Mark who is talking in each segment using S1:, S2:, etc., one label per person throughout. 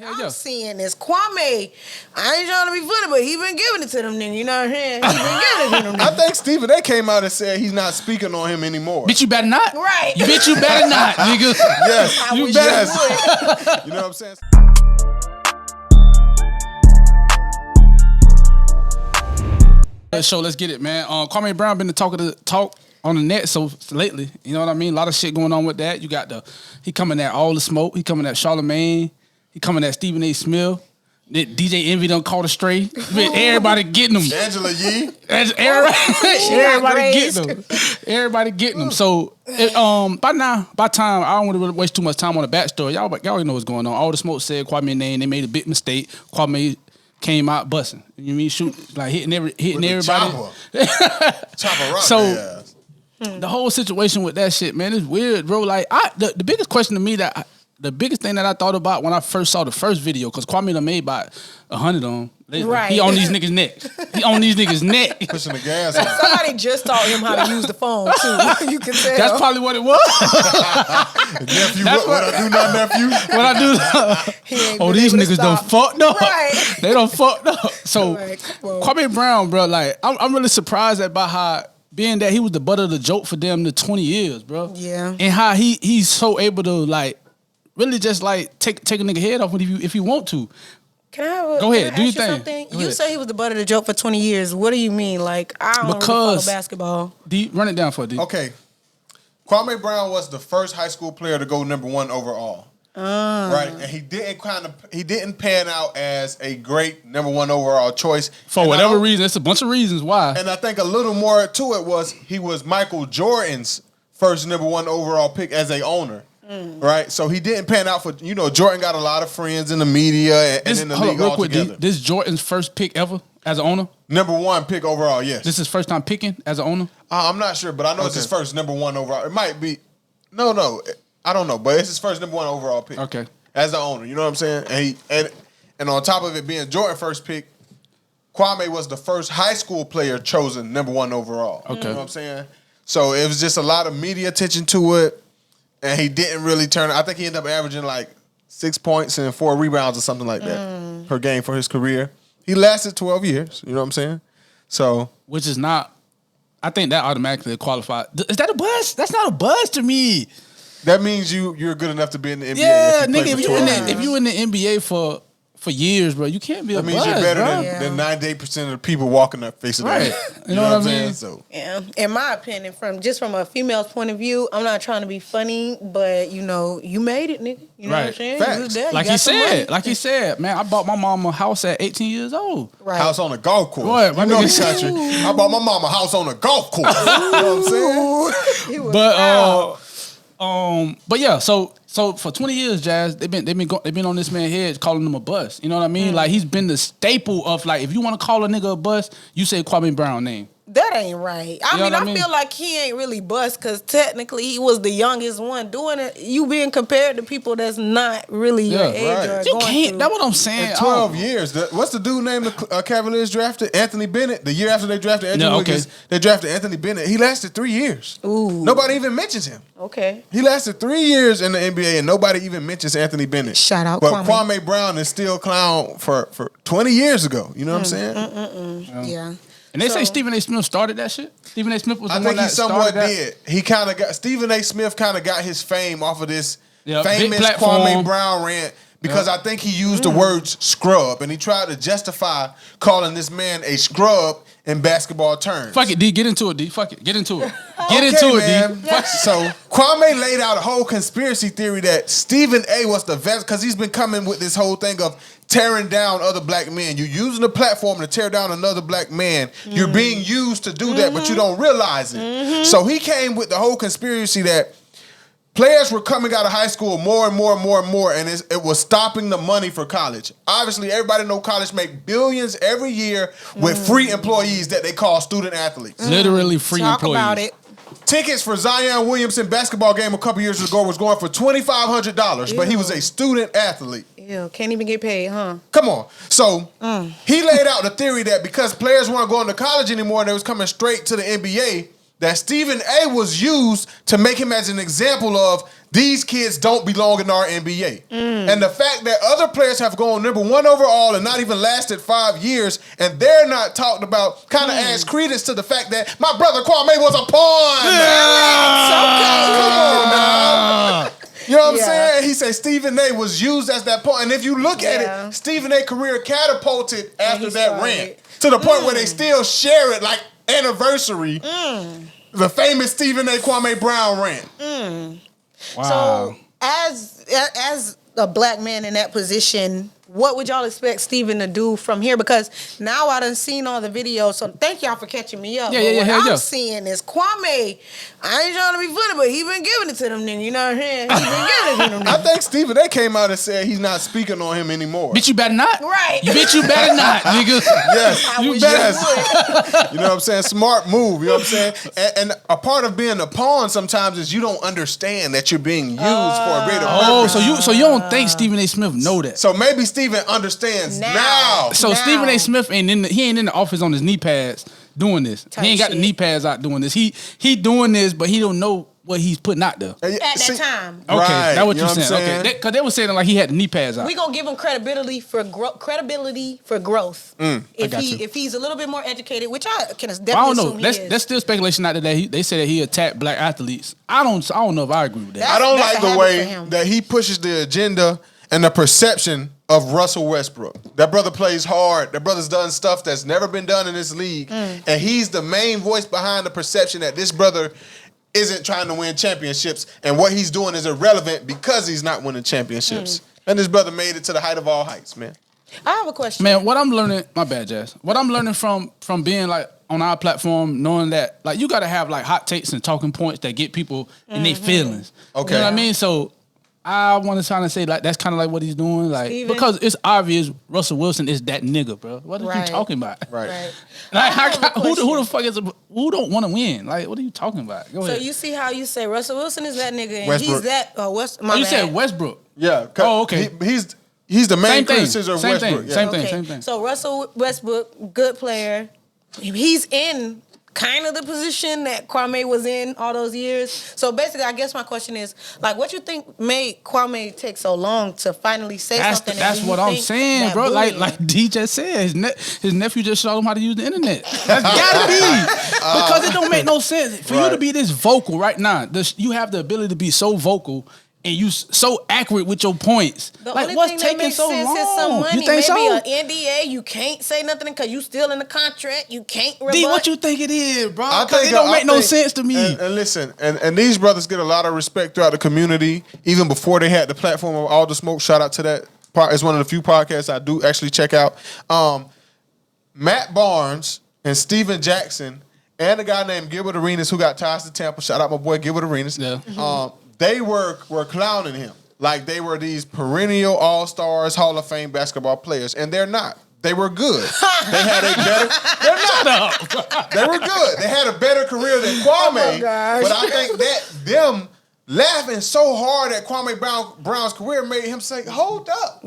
S1: I'm seeing this. Kwame, I ain't trying to be funny, but he been giving it to them niggas. You know what I'm saying? He been giving it to them niggas.
S2: I think Stephen A. came out and said he's not speaking on him anymore.
S3: Bitch, you better not.
S1: Right.
S3: Bitch, you better not, nigga.
S2: Yes.
S1: You better.
S2: You know what I'm saying?
S3: So let's get it, man. Kwame Brown been the talk on the net so lately. You know what I mean? A lot of shit going on with that. You got he coming at all the smoke. He coming at Charlamagne. He coming at Stephen A. Smith. DJ Envy done caught a stray. Everybody getting them.
S2: Angela Yee.
S3: Everybody getting them. Everybody getting them. So by time I don't want to really waste too much time on the backstory. Y'all already know what's going on. All the smoke said Kwame's name. They made a big mistake. Kwame came out busting. You know what I mean? Shoot, like hitting everybody.
S2: Chopper rock.
S3: So the whole situation with that shit, man, it's weird, bro. Like the biggest question to me the biggest thing that I thought about when I first saw the first video, because Kwame done made about 100 on them.
S1: Right.
S3: He on these niggas' neck. He on these niggas' neck.
S2: Pushing the gas on.
S1: Somebody just taught him how to use the phone too. You can tell.
S3: That's probably what it was.
S2: Nephew, what I do now, nephew?
S3: What I do. These niggas done fucked up.
S1: Right.
S3: They done fucked up. So
S1: Right,
S3: Kwame Brown, bro, like I'm really surprised about how, being that he was the butt of the joke for them the 20 years, bro.
S1: Yeah.
S3: And how he's so able to like really just like take a nigga head off if you want to.
S1: Can I
S3: go ahead, do your thing.
S1: Something? You say he was the butt of the joke for 20 years. What do you mean? Like, I don't really follow basketball.
S3: D, run it down for D.
S2: Okay. Kwame Brown was the first high school player to go #1 overall. Right? And he didn't pan out as a great #1 overall choice.
S3: For whatever reason. It's a bunch of reasons why.
S2: And I think a little more to it was he was Michael Jordan's first #1 overall pick as a owner. Right? So he didn't pan out for, Jordan got a lot of friends in the media and in the league altogether.
S3: This Jordan's first pick ever as an owner?
S2: #1 pick overall, yes.
S3: This is his first time picking as an owner?
S2: I'm not sure, but I know it's his first #1 overall. It might be. No. I don't know, but it's his first #1 overall pick.
S3: Okay.
S2: As the owner, you know what I'm saying? And on top of it being Jordan's first pick, Kwame was the first high school player chosen #1 overall. Okay. You know what I'm saying? So it was just a lot of media attention to it, and he didn't really turn. I think he ended up averaging like 6 points and 4 rebounds or something like that per game for his career. He lasted 12 years, you know what I'm saying? So,
S3: which is not, I think that automatically qualifies. Is that a buzz? That's not a buzz to me.
S2: That means you're good enough to be in the NBA.
S3: Yeah, nigga, if you in the NBA for years, bro, you can't be a buzz. That means you're better
S2: than 98% of the people walking that face of the earth.
S3: You know what I mean?
S2: So,
S1: yeah, in my opinion, from a female's point of view, I'm not trying to be funny, but you made it, nigga. You know what I'm saying?
S2: Facts.
S1: You was there.
S3: Like he said, man, I bought my mom a house at 18 years old.
S1: Right.
S2: House on a golf course.
S3: Right,
S2: you know the country. I bought my mom a house on a golf course. You know what I'm saying?
S3: But yeah, so for 20 years, Jazz, they've been on this man's head calling him a bust. You know what I mean? Like he's been the staple of, like, if you want to call a nigga a bust, you say Kwame Brown name.
S1: That ain't right. I feel like he ain't really bust because technically he was the youngest one doing it. You being compared to people that's not really your age or
S3: you can't. That's what I'm saying.
S2: In 12 years. What's the dude named the Cavaliers drafted? Anthony Bennett. The year after they drafted Andrew Wiggins, they drafted Anthony Bennett. He lasted 3 years.
S1: Ooh.
S2: Nobody even mentions him.
S1: Okay.
S2: He lasted 3 years in the NBA and nobody even mentions Anthony Bennett.
S1: Shout out
S2: But Kwame Brown is still clown for 20 years ago. You know what I'm saying?
S1: Yeah.
S3: And they say Stephen A. Smith started that shit. Stephen A. Smith was the one that
S2: I think he somewhat
S3: did.
S2: He kind of got Stephen A. Smith kind of got his fame off of this famous
S3: platform.
S2: Kwame Brown rant because I think he used the words scrub and he tried to justify calling this man a scrub in basketball terms.
S3: Fuck it, D. Get into it, D. Fuck it. Get into it. Get into it, D.
S2: So Kwame laid out a whole conspiracy theory that Stephen A. was the best because he's been coming with this whole thing of tearing down other black men. You're using the platform to tear down another black man. You're being used to do that, but you don't realize it. So he came with the whole conspiracy that players were coming out of high school more and more and more and more, and it was stopping the money for college. Obviously, everybody know college make billions every year with free employees that they call student athletes.
S3: Literally free employees.
S1: Talk about it.
S2: Tickets for Zion Williamson basketball game a couple years ago was going for $2,500, but he was a student athlete.
S1: Ew, can't even get paid, huh?
S2: Come on. So he laid out the theory that because players weren't going to college anymore and they was coming straight to the NBA, that Stephen A. was used to make him as an example of these kids don't belong in our NBA. And the fact that other players have gone number 1 overall and not even lasted 5 years, and they're not talked about, kind of adds credence to the fact that my brother Kwame was a pawn. Come on now. You know what I'm saying? He said Stephen A was used as that pawn. And if you look at it, Stephen A career catapulted after that rant to the point where they still share it like anniversary. The famous Stephen A. Kwame Brown rant.
S3: Wow.
S1: So as a black man in that position, what would y'all expect Steven to do from here? Because now I done seen all the videos, so thank y'all for catching me up. What I'm seeing is Kwame, I ain't trying to be funny, but he been giving it to them niggas, you know what I'm saying? He been giving it to them niggas.
S2: I think Stephen A came out and said he's not speaking on him anymore.
S3: Bitch, you better not.
S1: Right.
S3: Bitch, you better not, nigga.
S2: Yes.
S1: You better.
S2: You know what I'm saying? Smart move, you know what I'm saying? And a part of being a pawn sometimes is you don't understand that you're being used for a greater purpose.
S3: So you don't think Stephen A. Smith know that?
S2: So maybe Stephen understands now.
S3: So Stephen A. Smith he ain't in the office on his knee pads doing this. He ain't got the knee pads out doing this. He doing this, but he don't know what he's putting out there.
S1: At that time.
S3: Okay,
S2: right.
S3: that's what
S2: you
S3: you're saying. Okay, because they were saying like he had the knee pads out.
S1: We gonna give him credibility for growth. If he's a little bit more educated, which I can definitely
S3: I don't know.
S1: assume he is.
S3: That's still speculation out there. They say that he attacked black athletes. I don't know if I agree with that.
S2: I don't
S1: That's
S2: like
S1: a
S2: the
S1: habit
S2: way
S1: for him.
S2: that he pushes the agenda and the perception of Russell Westbrook. That brother plays hard. That brother's done stuff that's never been done in this league. And he's the main voice behind the perception that this brother isn't trying to win championships, and what he's doing is irrelevant because he's not winning championships. And this brother made it to the height of all heights, man.
S1: I have a question.
S3: Man, what I'm learning, my bad, Jazz. What I'm learning from being like on our platform, knowing that like you gotta have like hot takes and talking points that get people in their feelings.
S2: Okay.
S3: You know what I mean? So I want to try to say like that's kind of like what he's doing, like
S1: Steven?
S3: because it's obvious Russell Wilson is that nigga, bro. What are
S1: Right.
S3: you talking about?
S2: Right.
S3: Like
S1: have a
S3: who
S1: question.
S3: the fuck is who don't want to win? Like what are you talking about? Go
S1: So
S3: ahead.
S1: you see how you say Russell Wilson is that nigga and
S2: Westbrook.
S1: he's that
S3: you said Westbrook.
S2: Yeah.
S3: Oh, okay.
S2: He's the main
S3: Same thing.
S2: criticism of
S3: Same
S2: Westbrook.
S3: thing.
S2: Yeah.
S3: Same thing.
S1: So Russell Westbrook, good player. He's in kind of the position that Kwame was in all those years. So basically, I guess my question is, like, what you think made Kwame take so long to finally say something?
S3: That's what I'm saying, bro. Like D just said, his nephew just showed him how to use the internet. That's gotta be because it don't make no sense for you to be this vocal right now. You have the ability to be so vocal. And you so accurate with your points.
S1: The
S3: like,
S1: only
S3: what's
S1: thing
S3: taking
S1: that makes
S3: so
S1: sense
S3: long?
S1: is some money.
S3: You think
S1: Maybe
S3: so?
S1: an NDA, you can't say nothing because you still in the contract. You can't rebut.
S3: D, what you think it is, bro?
S2: I
S3: Because
S2: think
S3: it don't make no sense to me.
S2: And listen, and these brothers get a lot of respect throughout the community, even before they had the platform of All the Smoke. Shout out to that. It's one of the few podcasts I do actually check out. Matt Barnes and Steven Jackson and a guy named Gilbert Arenas who got ties to Tampa. Shout out my boy Gilbert Arenas.
S3: Yeah.
S2: They were clowning him like they were these perennial all-stars, Hall of Fame basketball players, and they're not. They were good. They had a better. They're not. They were good. They had a better career than Kwame. But I think that them laughing so hard at Kwame Brown's career made him say, "Hold up,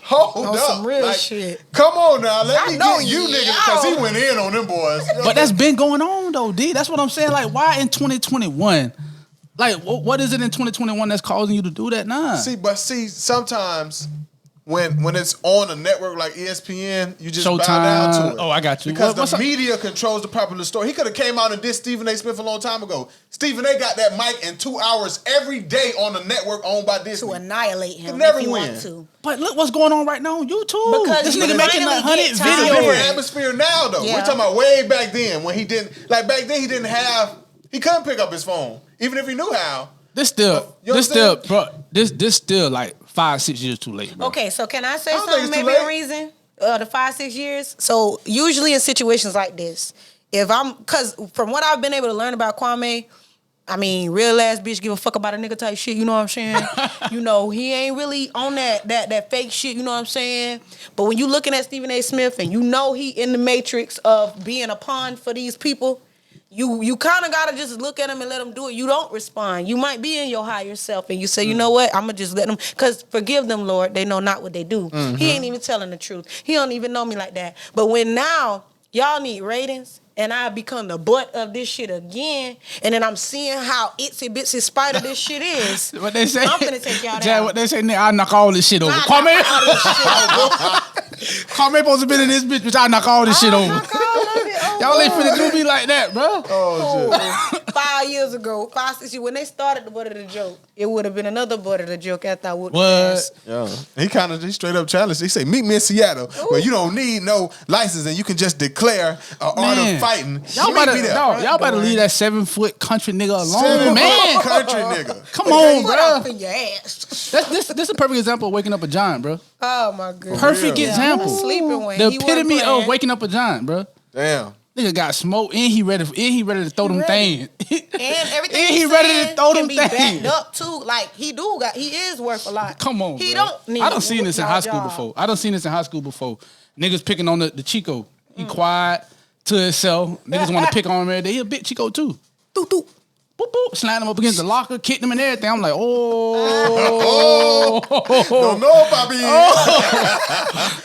S2: hold up,
S1: some real
S2: like,
S1: shit.
S2: Come on now, let
S1: I
S2: me
S1: know
S2: get you
S1: you.
S2: niggas because he went in on them boys."
S3: But that's been going on though, D. That's what I'm saying. Like, why in 2021? Like, what is it in 2021 that's causing you to do that now?
S2: See, sometimes when it's on a network like ESPN, you just bow
S3: Showtime.
S2: down to it.
S3: Oh, I got you.
S2: Because
S3: What's
S2: the
S3: up?
S2: media controls the popular story. He could have came out and dissed Stephen A. Smith a long time ago. Stephen A. got that mic in 2 hours every day on the network owned by Disney.
S1: To annihilate him
S2: Could never
S1: if you
S2: win.
S1: want to.
S3: But look what's going on right now on YouTube.
S1: Because
S3: this
S1: you
S3: nigga making
S1: finally
S3: 100
S1: get tired.
S2: It's a different
S3: videos.
S2: atmosphere now, though.
S1: Yeah.
S2: We're talking about way back then when he didn't. Like back then, he couldn't pick up his phone, even if he knew how.
S3: This still, bro. This still like 5-6 years too late, bro.
S1: Okay, so can I say
S2: I don't
S1: something?
S2: think it's
S1: Maybe
S2: too
S1: a
S2: late.
S1: reason. The 5-6 years. So usually in situations like this, because from what I've been able to learn about Kwame, I mean, real ass bitch give a fuck about a nigga type shit. You know what I'm saying? You know, he ain't really on that fake shit. You know what I'm saying? But when you looking at Stephen A. Smith and you know he in the matrix of being a pawn for these people. You kind of got to just look at him and let him do it. You don't respond. You might be in your higher self and you say, you know what? I'm going to just let them, because forgive them, Lord. They know not what they do. He ain't even telling the truth. He don't even know me like that. But when now y'all need ratings, and I become the butt of this shit again, and then I'm seeing how itsy bitsy spider this shit is.
S3: What they say?
S1: I'm finna take y'all
S3: Jay,
S1: down.
S3: what they say? Nigga, I knock all this shit over. Kwame, Kwame supposed to be in this bitch, I knock all this shit over. Y'all ain't finna do me like that, bro.
S2: Oh shit.
S1: 5 years ago, 5, 6 years, when they started the butt of the joke, it would have been another butt of the joke after I would.
S3: What?
S2: Yeah. He straight up challenged. He say, meet me in Seattle, where you don't need no license and you can just declare art of fighting.
S3: Y'all better leave that 7-foot country nigga alone,
S2: 7-foot
S3: man.
S2: country nigga.
S3: Come on,
S1: Put
S3: bro.
S1: off in your ass.
S3: This is a perfect example of waking up a giant, bro.
S1: Oh my goodness.
S3: Perfect example.
S1: I was sleeping when
S3: The
S1: he wasn't
S3: epitome
S1: playing.
S3: of waking up a giant, bro.
S2: Damn.
S3: Nigga got smoke and he ready to throw them things.
S1: And everything
S3: And
S1: he
S3: ready to throw
S1: can
S3: them
S1: be
S3: things.
S1: backed up too. Like he is worth a lot.
S3: Come on,
S1: he
S3: bro.
S1: don't need.
S3: I done seen this in high school
S1: job.
S3: before. Niggas picking on the Chico. He quiet to himself. Niggas want to pick on him every day. He a big Chico too.
S1: Doop, doop.
S3: Boop boop. Slam him up against the locker, kicked him and everything. I'm like, oh.
S2: Don't know, Bobby.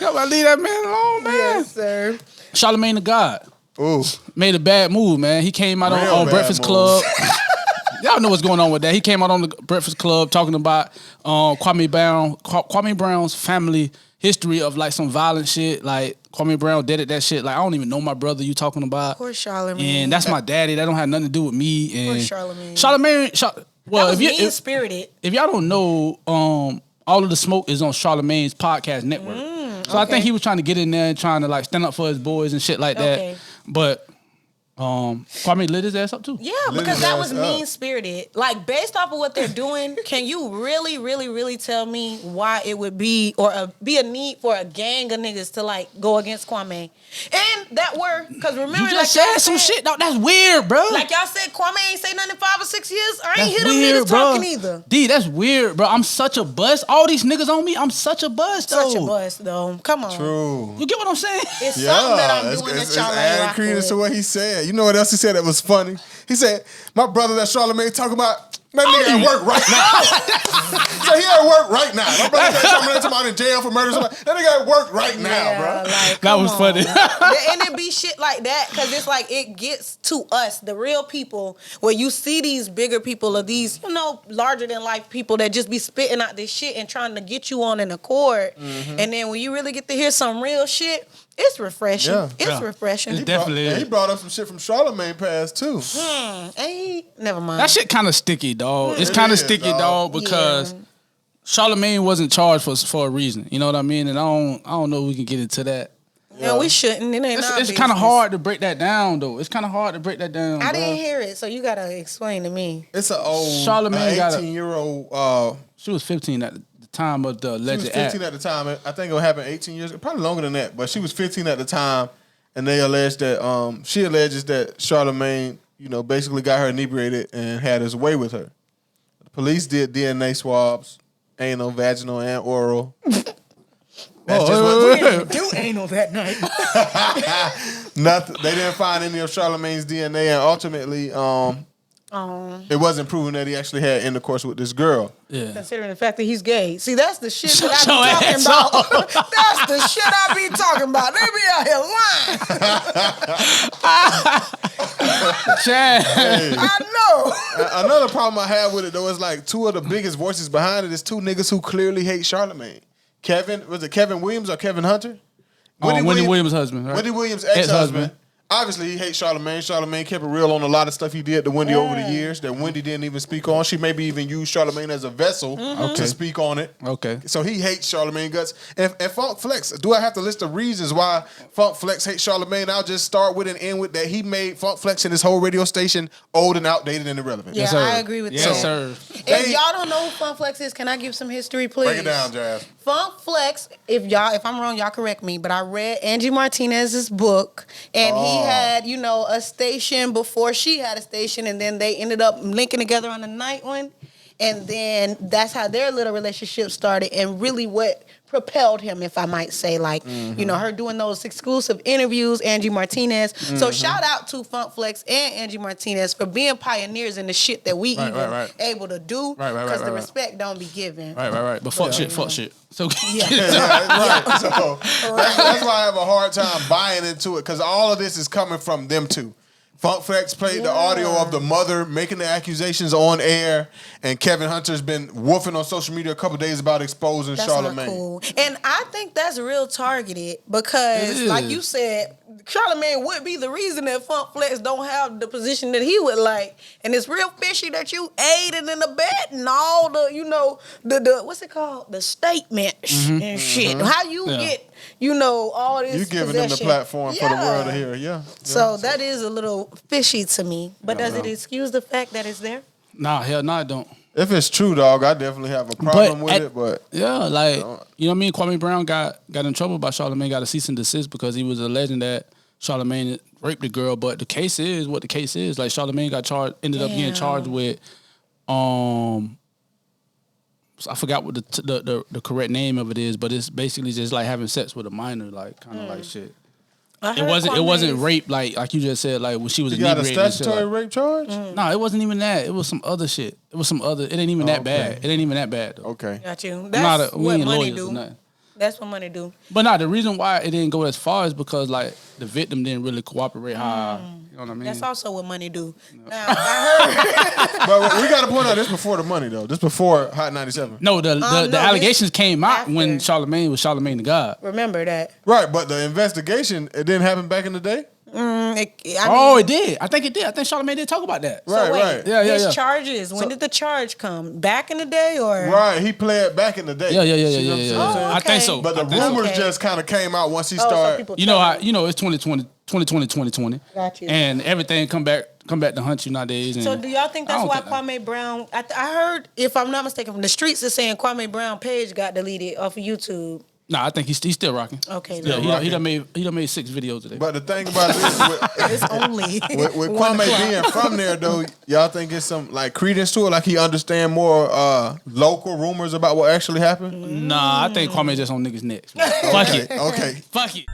S3: Y'all better leave that man alone, man.
S1: Yes, sir.
S3: Charlamagne the God.
S2: Ooh.
S3: Made a bad move, man. He came out
S2: Real
S3: on
S2: bad
S3: Breakfast
S2: move.
S3: Club. Y'all know what's going on with that. He came out on the Breakfast Club talking about Kwame Brown's family history of like some violent shit. Like Kwame Brown did that shit. Like I don't even know my brother you talking about.
S1: Poor Charlamagne.
S3: And that's my daddy. That don't have nothing to do with me. And
S1: Poor Charlamagne.
S3: Well,
S1: that was
S3: if
S1: mean-spirited.
S3: if y'all don't know, All of the Smoke is on Charlamagne's podcast network. So I think he was trying to get in there and trying to like stand up for his boys and shit like that.
S1: Okay.
S3: But Kwame lit his ass up too.
S1: Yeah,
S2: Lit
S1: because
S2: his
S1: that
S2: ass
S1: was
S2: up.
S1: mean-spirited. Like, based off of what they're doing, can you really, really, really tell me why it would be be a need for a gang of niggas to, like, go against Kwame? And that word, because remember,
S3: You just
S1: like
S3: said some shit. No, that's weird, bro.
S1: Like y'all said, Kwame ain't say nothing in 5 or 6 years. I ain't
S3: That's
S1: hear them
S3: weird,
S1: niggas
S3: bro.
S1: talking either.
S3: D, that's weird, bro. I'm such a bust. All these niggas on me, I'm such a bust, though.
S1: Such a bust, though. Come on.
S2: True.
S3: You get what I'm saying?
S1: It's something that I'm
S2: it's
S1: doing that
S2: it's
S1: y'all ain't
S2: adding
S1: rock
S2: credence to
S1: with.
S2: what he said. You know what else he said that was funny? He said, my brother that Charlamagne talking about, that nigga at work right now. So he at work right now. My brother that Charlamagne talking about in jail for murder. That nigga at work right now,
S1: Yeah,
S2: bro.
S1: like,
S3: That
S1: come
S3: was
S1: on.
S3: funny.
S1: And it be shit like that because it's like it gets to us, the real people, where you see these bigger people or these, larger than life people that just be spitting out this shit and trying to get you on an accord. And then when you really get to hear some real shit, it's refreshing.
S2: Yeah.
S1: It's refreshing.
S3: It's definitely
S2: And he
S3: is.
S2: brought up some shit from Charlamagne past too.
S1: Never mind.
S3: That shit kind of sticky, dog. It's
S2: It
S3: kind of
S2: is,
S3: sticky,
S2: dog.
S3: dog, because Charlamagne wasn't charged for a reason. You know what I mean? And I don't know if we can get into that.
S1: Yeah, we shouldn't. It ain't our
S3: It's kind of
S1: business.
S3: hard to break that down, though. It's kind of hard to break that down.
S1: I
S3: bro.
S1: didn't hear it, so you gotta explain to me.
S2: It's an old
S3: Charlamagne got a-
S2: 18-year-old.
S3: She was 15 at the time of the
S2: She was
S3: alleged
S2: 15
S3: act.
S2: at the time. I think it happened 18 years, probably longer than that. But she was 15 at the time, and they alleged that she alleges that Charlamagne, basically got her inebriated and had his way with her. The police did DNA swabs, anal, vaginal, and oral. That's just what.
S1: Do anal that night.
S2: Nothing. They didn't find any of Charlamagne's DNA, and ultimately, it wasn't proven that he actually had intercourse with this girl.
S3: Yeah.
S1: Considering the fact that he's gay. See, that's the shit
S3: Shut
S1: that
S3: your
S1: I be
S3: ass
S1: talking about. That's the shit I be talking about. They be out here lying.
S3: Chad.
S1: I know.
S2: Another problem I have with it, though, is like two of the biggest voices behind it is two niggas who clearly hate Charlamagne. Was it Kevin Williams or Kevin Hunter?
S3: Wendy Williams' husband, right?
S2: Wendy Williams'
S3: Ex-husband.
S2: ex-husband. Obviously, he hates Charlamagne. Charlamagne kept it real on a lot of stuff he did to Wendy over the years that Wendy didn't even speak on. She maybe even used Charlamagne as a vessel to speak on it.
S3: Okay.
S2: So he hates Charlamagne guts. And Funk Flex, do I have to list the reasons why Funk Flex hates Charlamagne? I'll just start with and end with that he made Funk Flex and his whole radio station old and outdated and irrelevant.
S1: Yeah,
S3: sir.
S1: I agree with that.
S3: Yes, sir.
S1: If y'all don't know who Funk Flex is, can I give some history, please?
S2: Break it down, Jazz.
S1: Funk Flex, if I'm wrong, y'all correct me, but I read Angie Martinez's book, and he had, a station before she had a station, and then they ended up linking together on the night one, and then that's how their little relationship started, and really what propelled him, if I might say, like, you know, her doing those exclusive interviews, Angie Martinez. So shout out to Funk Flex and Angie Martinez for being pioneers in the shit that we able to do, because the respect don't be given.
S3: Right. But fuck shit. So
S2: So that's why I have a hard time buying into it, because all of this is coming from them two. Funk Flex played the audio of the mother making the accusations on air, and Kevin Hunter's been woofing on social media a couple days about exposing Charlamagne.
S1: Not cool. And I think that's real targeted, because, like you said, Charlamagne would be the reason that Funk Flex don't have the position that he would like. And it's real fishy that you aided in the bet and all the, you know, the what's it called? The statements and shit. How you get, you know, all this.
S2: You giving them the platform for the world to hear,
S1: So that is a little fishy to me. But does it excuse the fact that it's there?
S3: Nah, hell no, I don't.
S2: If it's true, dog, I definitely have a problem with it. But
S3: yeah, like, you know what I mean? Kwame Brown got in trouble by Charlamagne, got a cease and desist because he was alleging that Charlamagne raped the girl. But the case is what the case is. Like, Charlamagne ended up getting charged with, I forgot what the correct name of it is, but it's basically just like having sex with a minor, like kind of like shit. It wasn't rape like you just said, like when she was inebriated.
S2: You got a statutory rape charge?
S3: No, it wasn't even that. It was some other shit. It ain't even that bad. It ain't even that bad though.
S2: Okay.
S1: Got you. That's what money do. That's what money do.
S3: But the reason why it didn't go as far is because like the victim didn't really cooperate. You know what I mean?
S1: That's also what money do. Now I heard.
S2: But we got to point out this before the money though. This before Hot 97.
S3: No, the allegations came out
S1: after.
S3: when Charlamagne was Charlamagne the God.
S1: Remember that.
S2: Right, but the investigation, it didn't happen back in the day?
S3: It did. I think it did. I think Charlamagne did talk about that.
S1: So
S2: right.
S1: His charges. When did the charge come? Back in the day, or
S2: right? He pled back in the day.
S3: Yeah.
S1: Oh,
S3: I think so.
S2: But the rumors just kind of came out once he started.
S3: You know how it's 2020.
S1: Got you.
S3: And everything come back to hunt you nowadays. And
S1: so do y'all think that's why Kwame Brown? I heard, if I'm not mistaken, from the streets is saying Kwame Brown page got deleted off of YouTube.
S3: Nah, I think he's still rocking.
S1: Okay,
S3: yeah, he done made 6 videos today.
S2: But the thing about this,
S1: it's only
S2: with Kwame being from there though, y'all think it's some like credence to it, like he understand more local rumors about what actually happened?
S3: Nah, I think Kwame just on niggas' necks. Fuck it.
S2: Okay.
S3: Fuck it.